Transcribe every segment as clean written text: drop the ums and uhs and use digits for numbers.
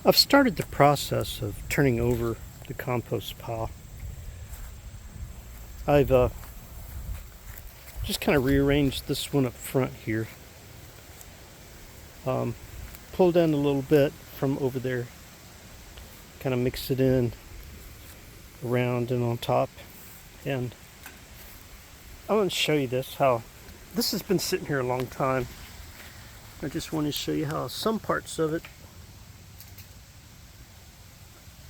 I've started the process of turning over the compost pile. I've just kind of rearranged this one up front here. Pulled in a little bit from over there, kind of mix it in around and on top. And I want to show you how this has been sitting here a long time. I just want to show you how some parts of it,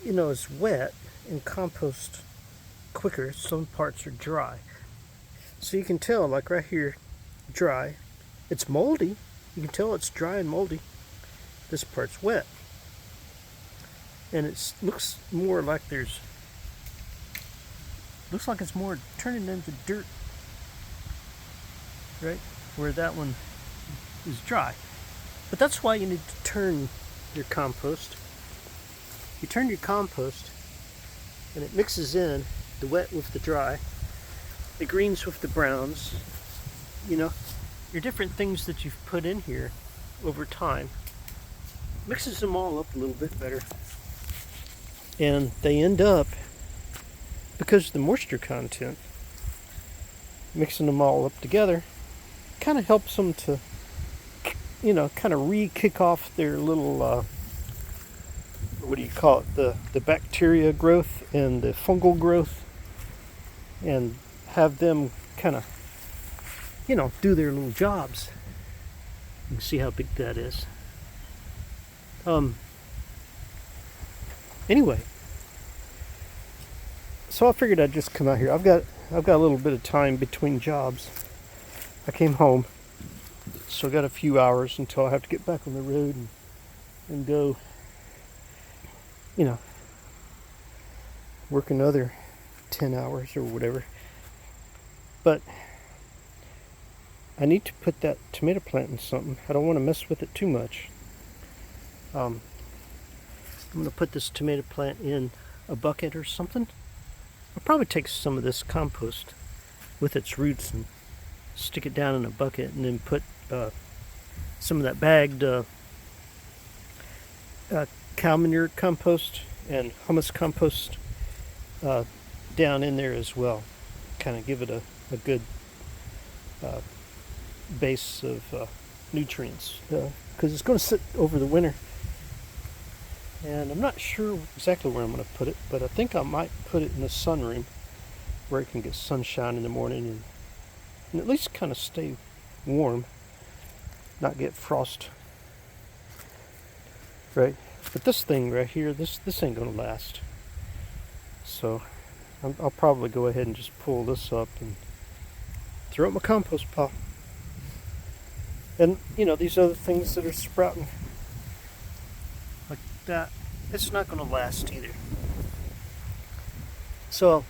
is wet and compost quicker. Some parts are dry. So you can tell, like right here, dry. It's moldy. You can tell it's dry and moldy. This part's wet. And it looks more like looks like it's more turning into dirt, right? Where that one is dry. But that's why you need to turn your compost. You turn your compost and it mixes in the wet with the dry, the greens with the browns, your different things that you've put in here over time, mixes them all up a little bit better. And they end up, because of the moisture content, mixing them all up together kind of helps them to, kind of re-kick off their little, what do you call it, the bacteria growth and the fungal growth, and have them kind of, do their little jobs. You can see how big that is. Anyway, so I figured I'd just come out here. I've got a little bit of time between jobs. I came home, so I got a few hours until I have to get back on the road and go, work another 10 hours or whatever. But I need to put that tomato plant in something. I don't want to mess with it too much. I'm going to put this tomato plant in a bucket or something. I'll probably take some of this compost with its roots and stick it down in a bucket, and then put some of that bagged cow manure compost and humus compost down in there as well. Kind of give it a good base of nutrients, because it's going to sit over the winter. And I'm not sure exactly where I'm going to put it, but I think I might put it in the sunroom where it can get sunshine in the morning and at least kind of stay warm, not get frost. Right? But this thing right here, this ain't going to last. So I'll probably go ahead and just pull this up and throw it in my compost pile. And, these other things that are sprouting like that, it's not going to last either. So,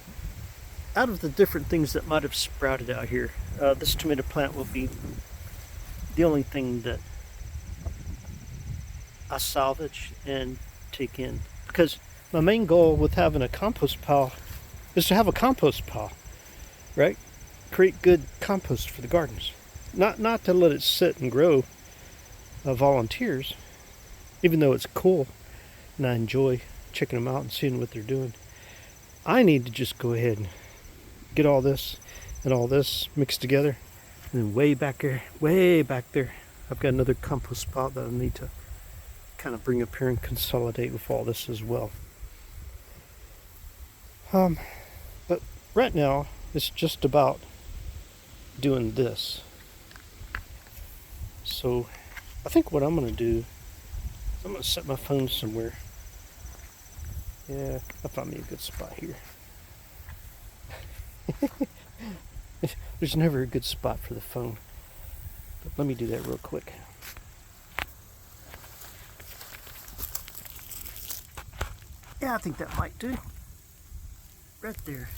out of the different things that might have sprouted out here, this tomato plant will be the only thing that I salvage and take in. Because my main goal with having a compost pile is to have a compost pile, right? Create good compost for the gardens. Not to let it sit and grow volunteers, even though it's cool and I enjoy checking them out and seeing what they're doing. I need to just go ahead and get all this and all this mixed together, and then way back there, I've got another compost spot that I need to kind of bring up here and consolidate with all this as well. But right now it's just about doing this. So I think what I'm going to do is I'm going to set my phone somewhere. Yeah, I found me a good spot here. There's never a good spot for the phone. But let me do that real quick. Yeah, I think that might do. Right there.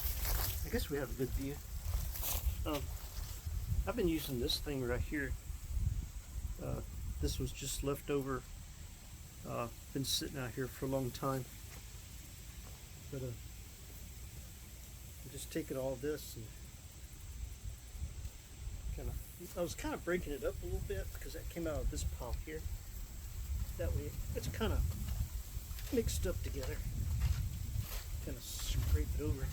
I guess we have a good view. I've been using this thing right here. This was just left over. Been sitting out here for a long time. But I'm just taking all this and I was kind of breaking it up a little bit because that came out of this pile here. That way it's kind of mixed up together. Kind of scrape it over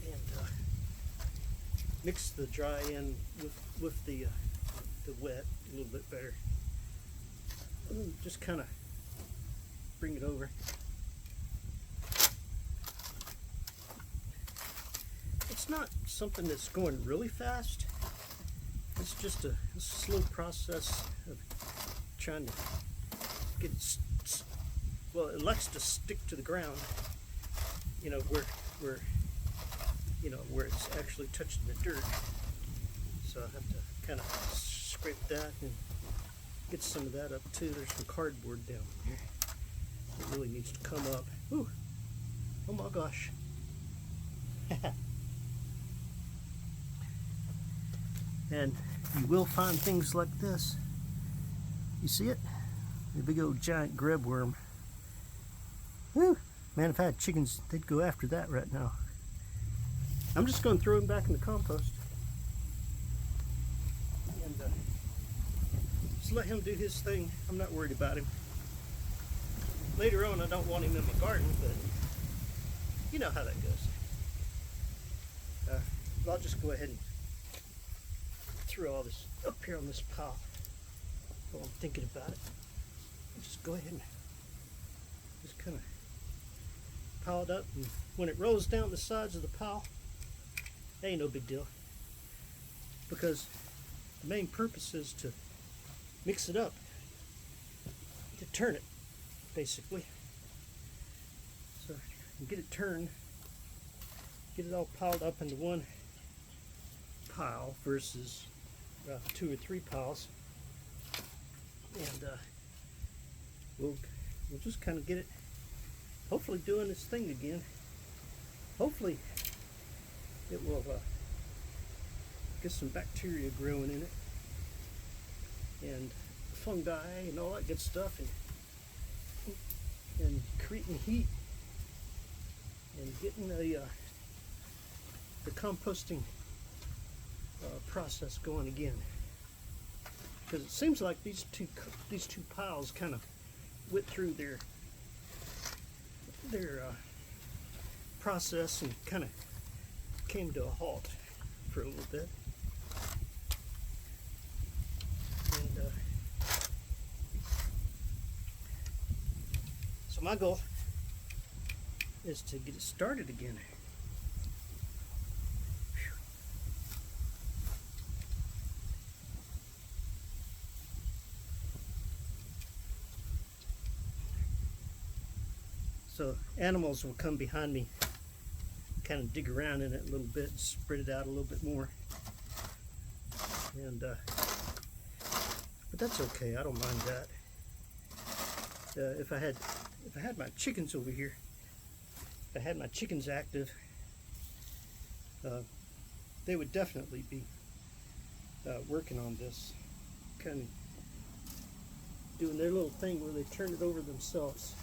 and mix the dry in with the wet a little bit better. And then just kind of bring it over. It's not something that's going really fast. It's just a slow process of trying to get it, well, it likes to stick to the ground, you know, where it's actually touching the dirt. So I have to kind of scrape that and get some of that up too. There's some cardboard down here. It really needs to come up. Ooh. Oh my gosh. And you will find things like this. You see it? The big old giant grub worm. Woo! Man, if I had chickens, they'd go after that right now. I'm just going to throw him back in the compost. And just let him do his thing. I'm not worried about him. Later on, I don't want him in my garden, but you know how that goes. I'll just go ahead and throw all this up here on this pile while I'm thinking about it. I'll just go ahead and just kind of pile it up, and when it rolls down the sides of the pile, that ain't no big deal, because the main purpose is to mix it up, to turn it basically. So you get it turned, get it all piled up into one pile versus 2 or 3 piles, and we'll just kind of get it hopefully doing its thing again. Hopefully it will get some bacteria growing in it and fungi and all that good stuff, and creating heat and getting the composting process going again, because it seems like these two piles kind of went through their process and kind of came to a halt for a little bit. And so my goal is to get it started again. So animals will come behind me, kind of dig around in it a little bit, spread it out a little bit more, and but that's okay. I don't mind that. If I had my chickens over here, if I had my chickens active, they would definitely be working on this, kind of doing their little thing where they turn it over themselves.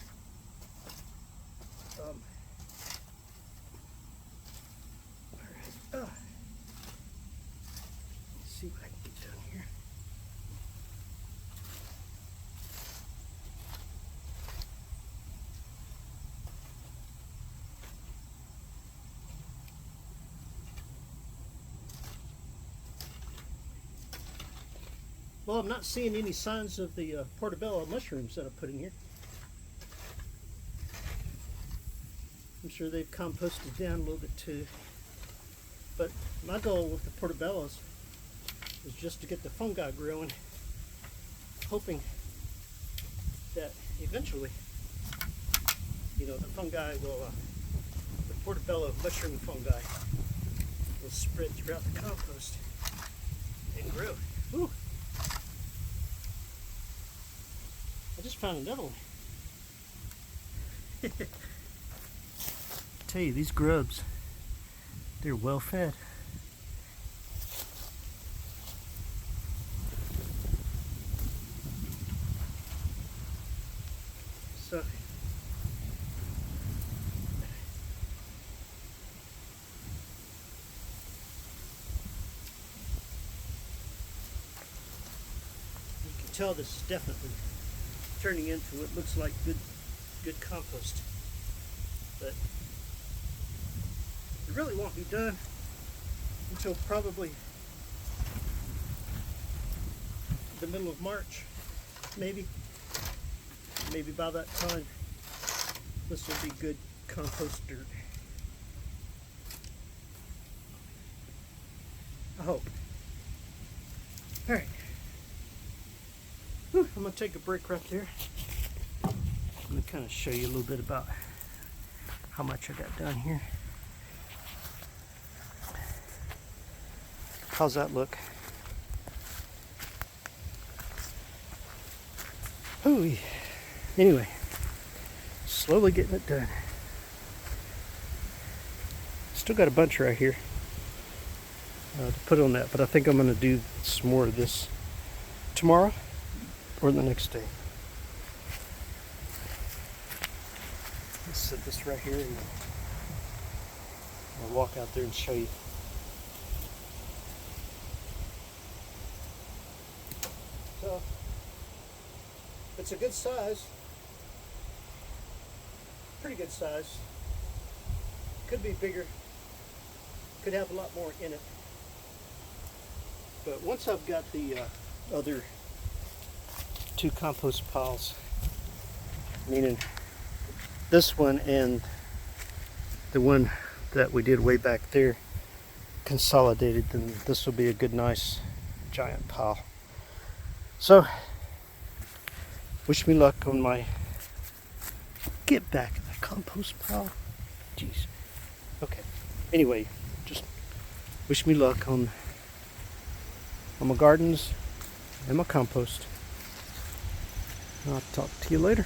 All right. Let's see what I can get done here. Well, I'm not seeing any signs of the portobello mushrooms that I put in here. I'm sure they've composted down a little bit too. But my goal with the portobellos is just to get the fungi growing, hoping that eventually, the fungi will, the portobello mushroom fungi will spread throughout the compost and grow. Ooh. I just found another one. Tell you, these grubs, they're well fed. So you can tell this is definitely turning into what looks like good compost. But it really won't be done until probably the middle of March, maybe by that time this will be good compost dirt. I hope. All right. Whew, I'm gonna take a break right there. I'm gonna kind of show you a little bit about how much I got done here. How's that look? Hooey. Anyway, slowly getting it done. Still got a bunch right here to put on that, but I think I'm going to do some more of this tomorrow or the next day. Let's set this right here and I'll walk out there and show you. So it's a good size, pretty good size. Could be bigger, could have a lot more in it. But once I've got the other two compost piles, meaning this one and the one that we did way back there, consolidated, then this will be a good, nice, giant pile. So, wish me luck on my get back in the compost pile. Jeez. Okay. Anyway, just wish me luck on my gardens and my compost. I'll talk to you later.